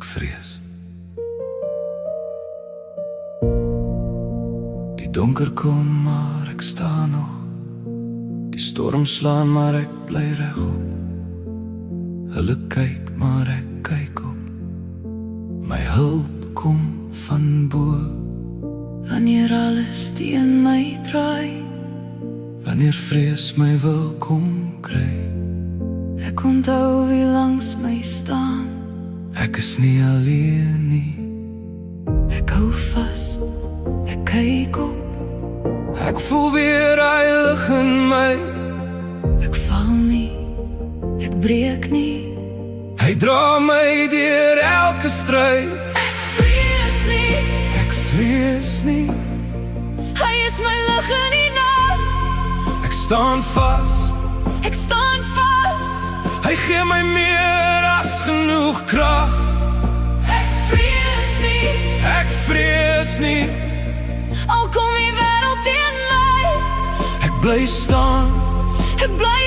ek vrees. Die donker kom, maar ek staan nog. Die storm slaan, maar ek bly regop. Hulle kyk, maar ek kyk op. My hulp kom van bo. Wanneer alles teen my draai, Wanneer vrees my wil kom kry, ek onthou wie langs my staan. ek is nie alleen nie. Ek hou vas, ek kyk op. Ek voel weer hy lig in my. Ek val nie, ek breek nie. Hy dra my deur elke stryd. Ek vrees nie, Ek vrees nie. hy is my lig in die nag. Ek staan vas. Ek staan vas. Hy gee my meer as genoeg krag. Ek vrees nie, Ek vrees nie. al kom die wêreld teen my. Ek bly staan. Ek bly